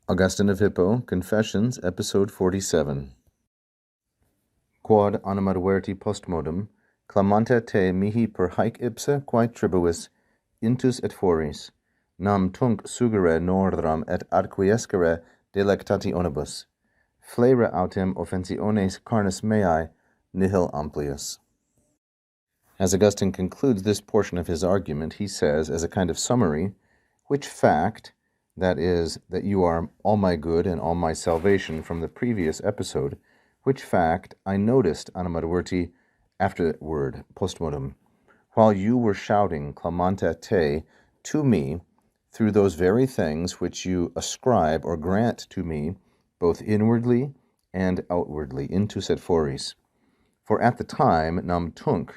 Augustine of Hippo, Confessions, Episode 47. Quod animad verti postmodum, clamanta te mihi per haec ipsa quae tribuis, intus et foris, nam tunc sugere nordram et adquiescere delectationibus, flaere autem offensiones carnis meae nihil amplius. As Augustine concludes this portion of his argument, he says, as a kind of summary, which fact, that is, that you are all my good and all my salvation from the previous episode, which fact I noticed animad verti afterward, postmodum, while you were shouting clamanta te to me through those very things which you ascribe or grant to me, both inwardly and outwardly, intus et foris. For at the time, nam tunc,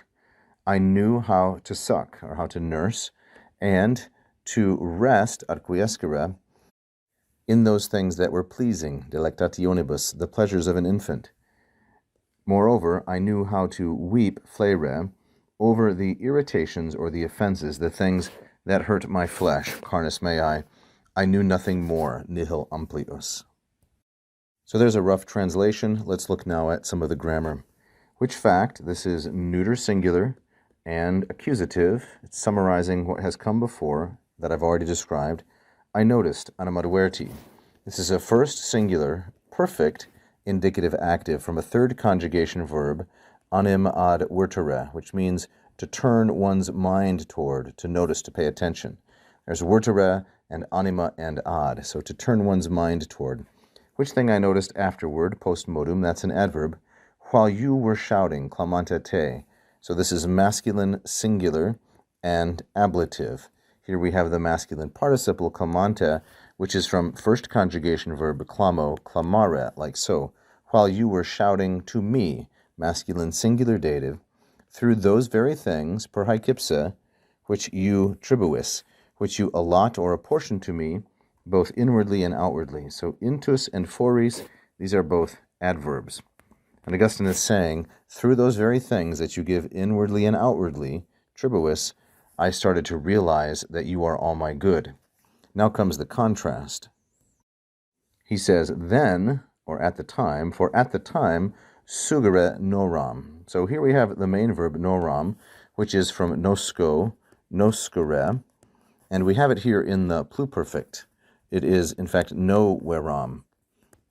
I knew how to suck, or how to nurse, and to rest, adquiescere, in those things that were pleasing, delectationibus, the pleasures of an infant. Moreover, I knew how to weep, flaere, over the irritations or the offenses, the things that hurt my flesh, carnis meae. I knew nothing more, nihil amplius. So there's a rough translation. Let's look now at some of the grammar. Which fact, this is neuter singular and accusative. It's summarizing what has come before that I've already described. I noticed, animad verti. This is a first singular, perfect, indicative active from a third conjugation verb, anim ad vertere, which means to turn one's mind toward, to notice, to pay attention. There's vertere and anima and ad, so to turn one's mind toward. Which thing I noticed afterward, postmodum, that's an adverb, while you were shouting, clamanta te. So this is masculine singular and ablative. Here we have the masculine participle, clamanta, which is from first conjugation verb, clamo, clamare, like so. While you were shouting to me, masculine singular dative, through those very things, per haec ipsa, which you tribuis, which you allot or apportion to me, both inwardly and outwardly. So intus and foris, these are both adverbs. And Augustine is saying, through those very things that you give inwardly and outwardly, tribuis, I started to realize that you are all my good. Now comes the contrast. He says, then, or at the time, for at the time, sugere noram. So here we have the main verb noram, which is from nosco, noscere, and we have it here in the pluperfect. It is, in fact, noveram,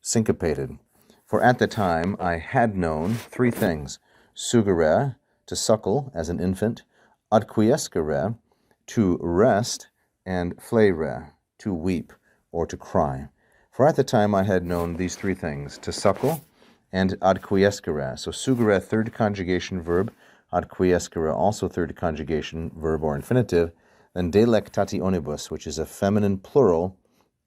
syncopated. For at the time, I had known three things. Sugere, to suckle as an infant, adquiescere, to rest, and flaere, to weep or to cry. For at the time I had known these three things, to suckle and adquiescere. So sugere, third conjugation verb, adquiescere, also third conjugation verb or infinitive, then delectationibus, which is a feminine plural,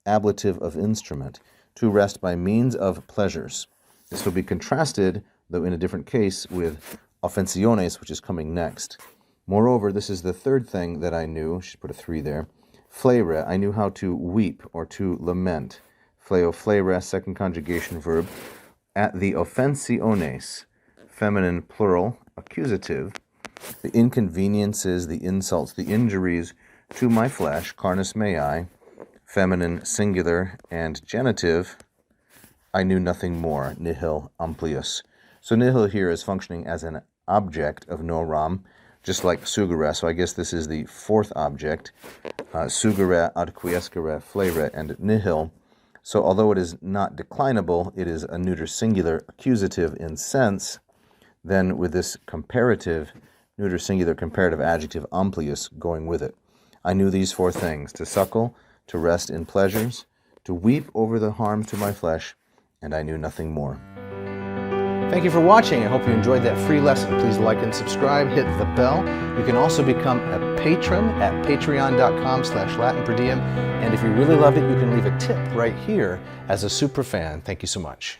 ablative of instrument, to rest by means of pleasures. This will be contrasted, though in a different case, with offensiones, which is coming next. Moreover, this is the third thing that I knew, should put a 3 there, flaere, I knew how to weep or to lament. Fleo, flaere, second conjugation verb, at the offensiones, feminine plural, accusative, the inconveniences, the insults, the injuries to my flesh, carnis meae, feminine singular and genitive, I knew nothing more, nihil amplius. So nihil here is functioning as an object of noram, just like sugere, so I guess this is the fourth object, sugere, adquiescere, flaere, and nihil. So although it is not declinable, it is a neuter singular accusative in sense, then with this comparative, neuter singular comparative adjective amplius going with it. I knew these four things, to suckle, to rest in pleasures, to weep over the harms to my flesh, and I knew nothing more. Thank you for watching. I hope you enjoyed that free lesson. Please like and subscribe, hit the bell. You can also become a patron at patreon.com/LatinPerDiem. And if you really loved it, you can leave a tip right here as a super fan. Thank you so much.